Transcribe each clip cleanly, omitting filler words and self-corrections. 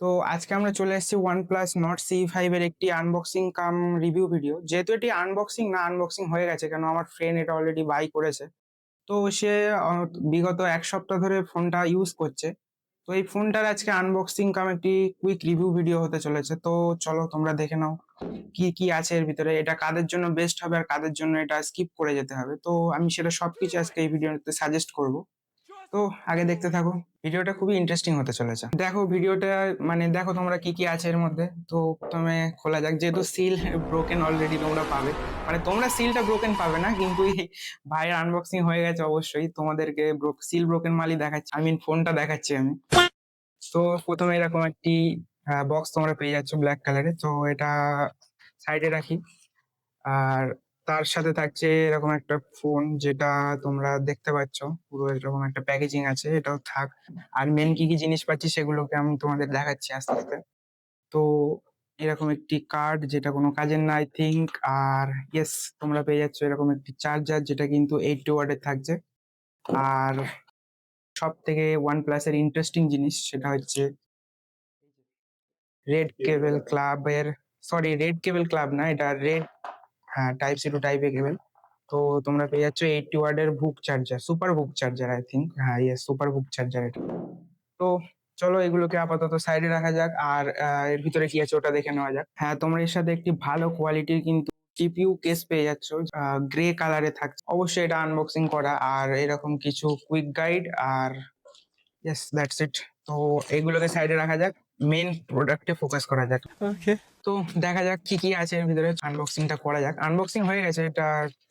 তো আজকে আমরা চলে এসেছি OnePlus Nord CE5 এর একটি আনবক্সিং কাম রিভিউ ভিডিও। যেহেতু এটি আনবক্সিং হয়ে গেছে, কেন আমার ফ্রেন্ড এটা অলরেডি বাই করেছে। তো সে বিগত ১ সপ্তাহ ধরে ফোনটা ইউজ করছে। তো এই ফোনটার আজকে আনবক্সিং কাম একটি কুইক রিভিউ ভিডিও হতে চলেছে। তো চলো তোমরা দেখে নাও কি আছে এর ভিতরে, এটা কাদের জন্য বেস্ট হবে আর কাদের জন্য এটা স্কিপ করে যেতে হবে। তো আমি সেটা সবকিছু আজকে এই ভিডিওতে সাজেস্ট করব। তো আগে দেখতে থাকো, ভিডিওটা খুবই ইন্টারেস্টিং হতে চলেছে। দেখো ভিডিওটা, মানে দেখো তোমরা কি আছে এর মধ্যে। তো প্রথমে খোলা যাক, যেহেতু সিল ব্রোকেন অলরেডি তোমরা পাবে, মানে তোমরা সিলটা ব্রোকেন পাবে না, কিন্তু এই ভাইয়ের আনবক্সিং হয়ে গেছে অবশ্যই তোমাদেরকে সিল ব্রোকেন মালই দেখাচ্ছি, ফোনটা দেখাচ্ছি আমি। তো প্রথমে এরকম একটি বক্স তোমরা পেয়ে যাচ্ছ ব্ল্যাক কালারের। তো এটা সাইডে রাখি। আর তার সাথে থাকছে এরকম একটা ফোন, যেটা তোমরা দেখতে পাচ্ছ পুরো এরকম একটা প্যাকেজিং আছে, এটাও থাক। আর মেন কি জিনিস পাচ্ছি সেগুলোকে আমি তোমাদের দেখাচ্ছি আস্তে আস্তে। তো এরকম একটি কার্ড, যেটা কোনো কাজের না আই থিঙ্ক। আর ইয়েস, তোমরা পেয়ে যাচ্ছ এরকম একটি চার্জার, যেটা কিন্তু 80 ওয়াটের থাকছে। আর সব থেকে ওয়ান প্লাস এর ইন্টারেস্টিং জিনিস সেটা হচ্ছে রেড কেবল ক্লাব না, এটা রেড, হ্যাঁ, টাইপ সি টু টাইপ এ কেবল। তো তোমরা পেয়ে যাচ্ছ 80 ওয়াটের বুক charger, super book charger I think, হ্যাঁ ইয়েস, সুপার বুক চার্জার এটা। তো চলো এগুলোকে আপাতত সাইডে রাখা যাক, আর এর ভিতরে কি আছে ওটা দেখে নেওয়া যাক। হ্যাঁ, তোমরা এর সাথে একটি ভালো কোয়ালিটির কিন্তু জিপিইউ কেস পেয়ে যাচ্ছ, গ্রে কালারে থাকছে। অবশ্যই এটা আনবক্সিং করা, আর এরকম কিছু কুইক গাইড, আর ইয়েস দ্যাটস ইট। তো এগুলোকে সাইডে রাখা যাক, মেন প্রোডাক্টে ফোকাস করা যাক। তো দেখা যাক কি আছে এর ভিতরে, আনবক্সিংটা করা যাক। আনবক্সিং হয়ে গেছে, এটা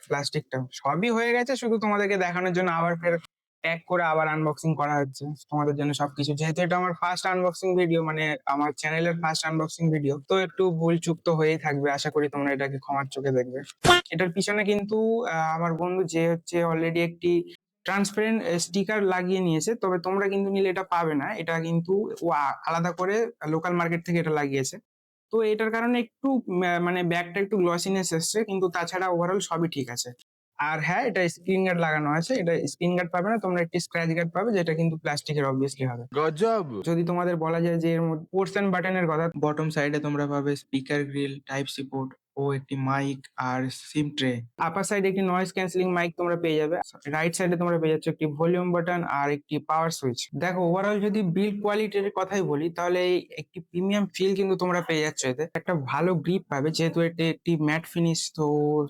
প্লাস্টিকটা সবই হয়ে গেছে, শুধু তোমাদেরকে দেখানোর জন্য আবার ফের প্যাক করে আবার আনবক্সিং করা হচ্ছে তোমাদের জন্য সবকিছু। যেহেতু এটা আমার ফার্স্ট আনবক্সিং ভিডিও, মানে আমার চ্যানেলের ফার্স্ট আনবক্সিং ভিডিও, তো একটু ভুল চুক তো হয়েই থাকবে। আশা করি তোমরা এটাকে ক্ষমার চোখে দেখবে। এটার পিছনে কিন্তু আমার বন্ধু যে হচ্ছে অলরেডি একটি ট্রান্সপারেন্ট স্টিকার লাগিয়ে নিয়েছে, তবে তোমরা কিন্তু নিলে এটা পাবে না। এটা কিন্তু ও আলাদা করে লোকাল মার্কেট থেকে এটা লাগিয়েছে। তো এটার কারণে একটু মানে ব্যাগটা একটু গ্লসিনেস এসছে, কিন্তু তাছাড়া ওভারঅল সবই ঠিক আছে। আর হ্যাঁ, এটা স্ক্রিন গার্ড লাগানো আছে, এটা স্ক্রিন গার্ড পাবে না তোমরা, একটি স্ক্র্যাচ গার্ড পাবে, যেটা কিন্তু প্লাস্টিকের অবভিয়াসলি হবে। গজব! যদি তোমাদের বলা যায় যে এর মধ্যে পোর্টস এন্ড বাটনের কথা, বটম সাইডে তোমরা পাবে speaker grill, type C port ও একটি মাইক আর সিম ট্রে। আপার সাইডে একটি নয়েজ ক্যান্সেলিং মাইক তোমরা পেয়ে যাবে। রাইট সাইডে তোমরা পেয়ে যাচ্ছ একটি ভলিউম বাটন আর একটি পাওয়ার সুইচ। দেখো ওভারঅল যদি বিল্ড কোয়ালিটির কথাই বলি, তাহলে এই একটি প্রিমিয়াম ফিল কিন্তু তোমরা পেয়ে যাচ্ছ এতে। একটা ভালো গ্রিপ পাবে, যেহেতু এটি একটি ম্যাট ফিনিশ। তো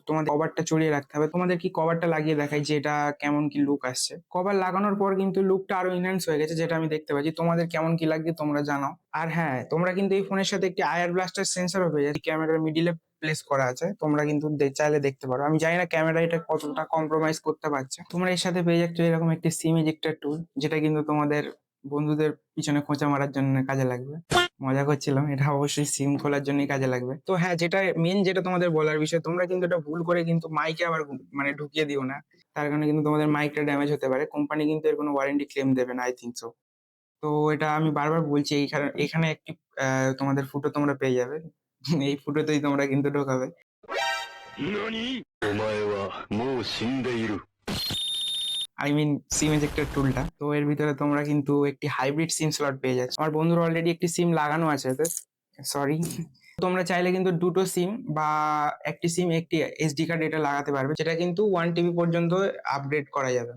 তোমাদের কভারটা চড়িয়ে রাখতে হবে। তোমাদের কি কভারটা লাগিয়ে দেখাই যে এটা কেমন কি লুক আসছে। কভার লাগানোর পর কিন্তু লুকটা আরো ইনহ্যান্স হয়ে গেছে, যেটা আমি দেখতে পাচ্ছি। তোমাদের কেমন কি লাগছে তোমরা জানাও। আর হ্যাঁ, তোমরা কিন্তু এই ফোনের সাথে একটি আয়ার ব্লাস্টার সেন্সরও পেয়ে যাচ্ছে, ক্যামেরার মিডিলে প্লেস করা আছে। তোমরা কিন্তু চাইলে দেখতে পারো। আমি জানি না ক্যামেরা এটা কতটা কম্প্রোমাইজ করতে পারছে। তোমরা এর সাথে পেয়ে যাচ্ছ এরকম একটি সিম এজেক্টর টুল, যেটা কিন্তু তোমাদের বন্ধুদের পিছনে খোঁচা মারার জন্য কাজে লাগবে। মজা করছিলাম, এটা অবশ্যই সিম খোলার জন্যই কাজে লাগবে। তো হ্যাঁ, যেটা তোমাদের বলার বিষয়, তোমরা কিন্তু এটা ভুল করে কিন্তু মাইকে আবার মানে ঢুকিয়ে দিও না। তার কারণে কিন্তু তোমাদের মাইকটা ড্যামেজ হতে পারে। কোম্পানি কিন্তু এর কোনো ওয়ারেন্টি ক্লেম দেবে না, আই থিঙ্ক সো। তো এটা আমি বারবার বলছি, এখানে একটি তোমাদের ফুটো তোমরা পেয়ে যাবে। এই ফুটোতেই তোমরা কিন্তু ঢোকাবে। 何お前はもう死んでいる。সিম এজেক্টর টুলটা। তো এর ভিতরে তোমরা কিন্তু একটি হাইব্রিড সিম স্লট পেয়ে যাচ্ছ। আমার বন্ধুর অলরেডি একটি সিম লাগানো আছে এতে, সরি। তোমরা চাইলে কিন্তু দুটো সিম বা একটি সিম একটি এসডি কার্ড এটা লাগাতে পারবে, যেটা কিন্তু 1 টিবি পর্যন্ত আপগ্রেড করা যাবে।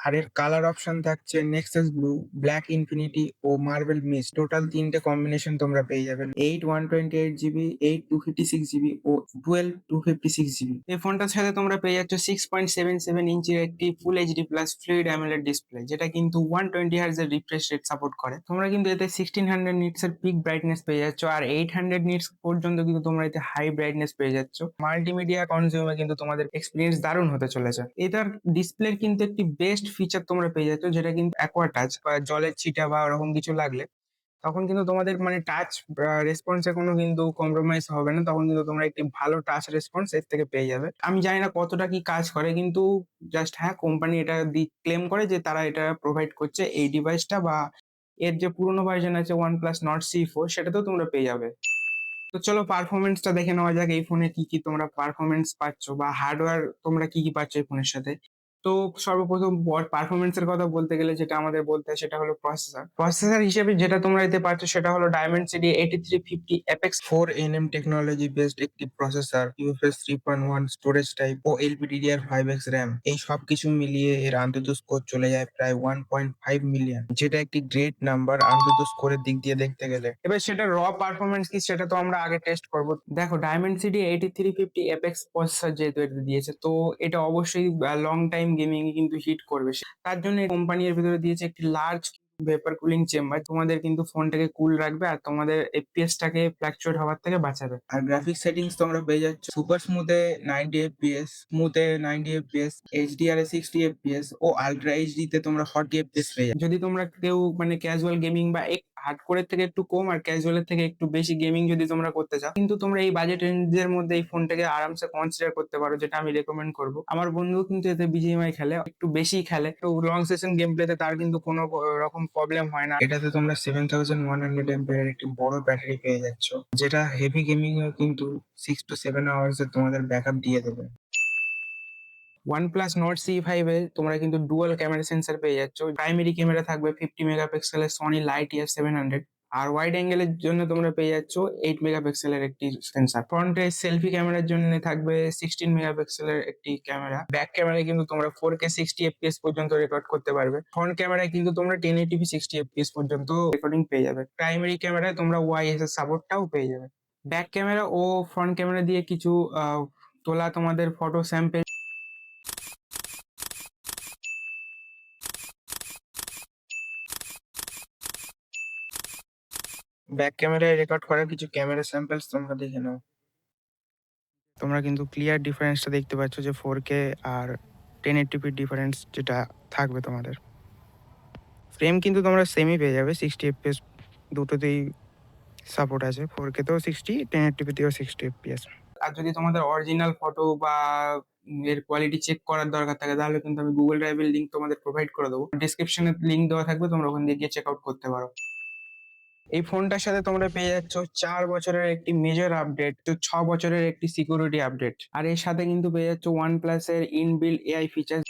আর এর কালার অপশন থাকছে নেক্সাস ব্লু, ব্ল্যাক ইনফিনিটি ও মার্বেল মিস্ট। টোটাল 3টে কম্বিনেশন তোমরা পেয়ে যাবেন, 8 128 জিবি, 8 256 জিবি ও 12 256 জিবি। এই ফোনটার সাথে তোমরা পেয়ে যাচ্ছ 6.77 ইঞ্চির একটি full HD plus fluid AMOLED display, যেটা কিন্তু 120 হার্জ এর রিফ্রেশ রেট সাপোর্ট করে। তোমরা কিন্তু এতে 1600 নিটস এর পিক ব্রাইটনেস পেয়ে যাচ্ছ, আর 800 নিটস পর্যন্ত কিন্তু তোমরা এতে হাই ব্রাইটনেস পেয়ে যাচ্ছ। মাল্টিমিডিয়া কনজিউমে কিন্তু তোমাদের এক্সপিরিয়েন্স দারুণ হতে চলেছে। এটার ডিসপ্লের কিন্তু একটি বেস্ট ফিচার তোমরা পেয়ে যাচ্ছ, যেটা কিন্তু অ্যাকোয়া টাচ, বা জলের ছিটা বা ওরকম কিছু লাগলে তখন কিন্তু তোমাদের মানে টাচ রেসপন্সে কোনো কিন্তু কম্প্রোমাইজ হবে না। তখন কিন্তু তোমরা একটি ভালো টাচ রেসপন্স এর থেকে পেয়ে যাবে। আমি জানি না কতটা কি কাজ করে, কিন্তু জাস্ট হ্যাঁ, কোম্পানি এটা ক্লেম করে যে তারা এটা প্রোভাইড করছে এই ডিভাইসটা, বা এর যে পুরোনো ভার্সন আছে OnePlus Nord CE4, সেটাতেও তোমরা পেয়ে যাবে। তো চলো পারফরমেন্সটা দেখে নেওয়া যাক, এই ফোনে কি তোমরা পারফরমেন্স পাচ্ছ, বা হার্ডওয়্যার তোমরা কি পাচ্ছ এই ফোনের সাথে। তো সর্বপ্রথম পারফরমেন্স এর কথা বলতে গেলে যেটা আমাদের বলতে হয় সেটা হলো প্রসেসর হিসেবে যেটা তোমরা এতে পাচ্ছ সেটা হলো Dimensity 8350 Apex 4nm technology based একটি প্রসেসর, UFS 3.1 স্টোরেজ টাইপ ও LPDDR5X র্যাম। এই সবকিছু মিলিয়ে এর আন্তঃ স্কোর চলে যায় প্রায় 1.5 মিলিয়ন, যেটা একটি গ্রেট নাম্বার আন্তঃ স্কোরের দিক দিয়ে দেখতে গেলে। এবার সেটা পারফরমেন্স কি সেটা তো আমরা আগে টেস্ট করব। দেখো Dimensity 8350 Apex প্রসেসর যেহেতু এটা দিয়েছে, তো এটা অবশ্যই লং টাইম গেমিং এ কিন্তু হিট করবে। তার জন্য কোম্পানি এর ভিতরে দিয়েছে একটি লার্জ ভেপার কুলিং চেম্বার, তোমাদের কিন্তু ফোনটাকে কুল রাখবে আর তোমাদের এফপিএস টাকে ফ্ল্যাকচুয়েট হওয়ার থেকে বাঁচাবে। আর গ্রাফিক্স সেটিংস তোমরা পেয়ে যাচ্ছ সুপার স্মুথে 90 এফপিএস, স্মুথে 90 এফপিএস, এইচডিআর এ 60 এফপিএস ও আলট্রা এইচডি তে তোমরা 40 এফপিএস পেয়ে যাবে। যদি তোমরা কেউ মানে ক্যাজুয়াল গেমিং বা হার্ডকোরের থেকে একটু কম আর ক্যাজুয়ালের থেকে একটু বেশি গেমিং যদি তোমরা করতে চাও, কিন্তু তোমরা এই বাজেট রেঞ্জের মধ্যে এই ফোনটাকে আরামসে কনসিডার করতে পারো, যেটা আমি রেকমেন্ড করবো। আমার বন্ধু কিন্তু এতে বিজিএমআই খেলে, একটু বেশি খেলে, তো লং সেশন গেম প্লেতে তার কিন্তু কোনো রকম প্রবলেম হয় না। এটাতে তোমরা 7100 এর একটি বড় ব্যাটারি পেয়ে যাচ্ছ, যেটা হেভি গেমিং এ কিন্তু 6 to 7 hours এর তোমাদের ব্যাকআপ দিয়ে দেবে। OnePlus Nord C5 এ তোমরা কিন্তু ডুয়াল ক্যামেরা সেন্সর পেয়ে যাচ্ছ। প্রাইমারি ক্যামেরা থাকবে 50 মেগাপিক্সেলের Sony Lightyear 700, আর ওয়াইড অ্যাঙ্গেলের জন্য তোমরা পেয়ে যাচ্ছ 8 মেগাপিক্সেলের একটি সেন্সর। ফ্রন্টে সেলফি ক্যামেরার জন্য থাকবে 16 মেগাপিক্সেলের একটি ক্যামেরা। ব্যাক ক্যামেরায় কিন্তু তোমরা 4K 60 এফপিএস পর্যন্ত রেকর্ড করতে পারবে। ফ্রন্ট ক্যামেরায় কিন্তু তোমরা 1080p 60 এফপিএস পর্যন্ত রেকর্ডিং পেয়ে যাবে। প্রাইমারি ক্যামেরায় তোমরা ওআইএস এর সাপোর্টটাও পেয়ে যাবে। ব্যাক ক্যামেরা ও ফ্রন্ট ক্যামেরা দিয়ে কিছু তোলা তোমাদের ফটো স্যাম্পল ব্যাক ক্যামেরায় রেকর্ড করা কিছু ক্যামেরা স্যাম্পলস তোমরা দেখে নাও। তোমরা কিন্তু ক্লিয়ার ডিফারেন্সটা দেখতে পাচ্ছ যে 4K আর 1080p ডিফারেন্স যেটা থাকবে তোমাদের। ফ্রেম কিন্তু তোমরা সেমই পেয়ে যাবে, 60 এফপিএস দুটোতেই সাপোর্ট আছে, 4K তেও 60, 1080p তেও 60 এফপিএস। আর যদি তোমাদের অরিজিনাল ফটো বা এর কোয়ালিটি চেক করার দরকার থাকে, তাহলে কিন্তু আমি গুগল ড্রাইভের লিঙ্ক তোমাদের প্রোভাইড করে দেবো, ডিসক্রিপশনে লিঙ্ক দেওয়া থাকবে, তোমরা ওখান দিয়ে গিয়ে চেক আউট করতে পারো। এই ফোনটার সাথে তোমরা পেয়ে যাচ্ছ 4 বছরের একটি মেজর আপডেট, তো 6 বছরের একটি সিকিউরিটি আপডেট, আর এর সাথে কিন্তু পেয়ে যাচ্ছ OnePlus এর ইনবিল্ট এআই ফিচার।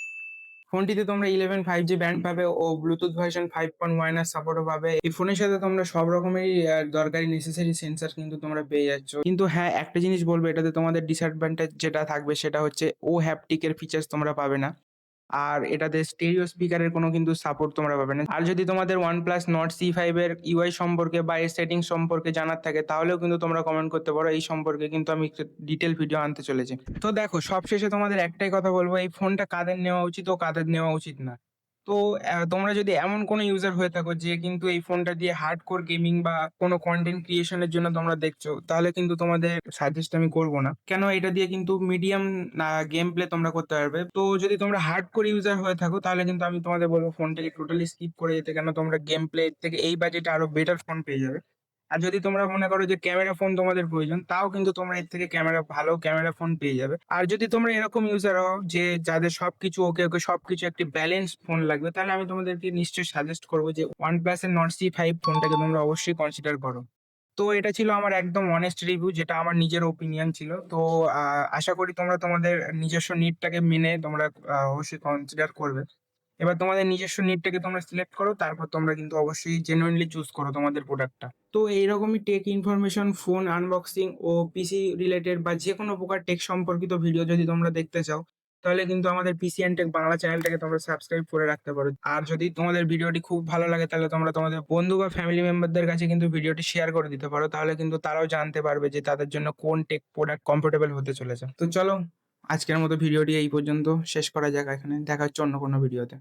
ফোনটিতে তোমরা 11 5G ব্যান্ড পাবে ও ব্লুটুথ ভার্সন 5.1 এর সাপোর্টও পাবে। এই ফোনের সাথে তোমরা সব রকমেরই দরকারি নেসেসারি সেন্সর কিন্তু তোমরা পেয়ে যাচ্ছ। কিন্তু হ্যাঁ, একটা জিনিস বলবো, এটাতে তোমাদের ডিসঅ্যাডভান্টেজ যেটা থাকবে সেটা হচ্ছে ও হ্যাপটিকের ফিচার্স তোমরা পাবে না, আর এটাতে স্টেরিও স্পিকারের কোনো কিন্তু সাপোর্ট তোমরা পাবে না। আর যদি তোমাদের OnePlus Nord C5 এর ইউআই সম্পর্কে বা এর সেটিং সম্পর্কে জানার থাকে, তাহলেও কিন্তু তোমরা কমেন্ট করতে পারো, এই সম্পর্কে কিন্তু আমি ডিটেল ভিডিও আনতে চলেছি। তো দেখো, সবশেষে তোমাদের একটাই কথা বলবো, এই ফোনটা কাদের নেওয়া উচিত ও কাদের নেওয়া উচিত না। তো তোমরা যদি এমন কোনো ইউজার হয়ে থাকো যে কিন্তু এই ফোনটা দিয়ে হার্ডকোর গেমিং বা কোনো কন্টেন্ট ক্রিয়েশনের জন্য তোমরা দেখছো, তাহলে কিন্তু তোমাদের সাজেস্ট আমি করবো না, কেন এটা দিয়ে কিন্তু মিডিয়াম গেম প্লে তোমরা করতে পারবে। তো যদি তোমরা হার্ডকোর ইউজার হয়ে থাকো, তাহলে কিন্তু আমি তোমাদের বলবো ফোনটাকে টোটালি স্কিপ করে যেতে, কেন তোমরা গেম প্লে থেকে এই বাজেটে আরো বেটার ফোন পেয়ে যাবে। আর যদি তোমরা মনে করো যে ক্যামেরা ফোন তোমাদের প্রয়োজন, তাও কিন্তু তোমরা এর থেকে ভালো ক্যামেরা ফোন পেয়ে যাবে। আর যদি তোমরা এরকম ইউজার হও যে যাদের সবকিছু ওকে ওকে সবকিছু একটি ব্যালেন্স ফোন লাগবে, তাহলে আমি তোমাদেরকে নিশ্চয়ই সাজেস্ট করবো যে OnePlus এর Nord C5 ফোনটাকে তোমরা অবশ্যই কনসিডার করো। তো এটা ছিল আমার একদম অনেস্ট রিভিউ, যেটা আমার নিজের ওপিনিয়ন ছিল। তো আশা করি তোমরা তোমাদের নিজস্ব নিডটাকে মেনে তোমরা অবশ্যই কনসিডার করবে। এবার তোমাদের নিজস্ব নিডটাকে তোমরা সিলেক্ট করো, তারপর তোমরা কিন্তু অবশ্যই জেনুইনলি চুজ করো তোমাদের প্রোডাক্টটা। তো এইরকমই টেক ইনফরমেশন, ফোন আনবক্সিং ও পিসি রিলেটেড বা যে কোনো প্রকার টেক সম্পর্কিত ভিডিও যদি তোমরা দেখতে চাও, তাহলে কিন্তু আমাদের পিসি অ্যান্ড টেক বাংলা চ্যানেলটাকে তোমরা সাবস্ক্রাইব করে রাখতে পারো। আর যদি তোমাদের ভিডিওটি খুব ভালো লাগে, তাহলে তোমরা তোমাদের বন্ধু বা ফ্যামিলি মেম্বারদের কাছে কিন্তু ভিডিওটি শেয়ার করে দিতে পারো, তাহলে কিন্তু তারাও জানতে পারবে যে তাদের জন্য কোন টেক প্রোডাক্ট কমফোর্টেবল হতে চলেছে। তো চলো, আজকের মতো ভিডিওটি এই পর্যন্ত শেষ করা যাক, এখানে দেখা হচ্ছে অন্য কোনো ভিডিওতে।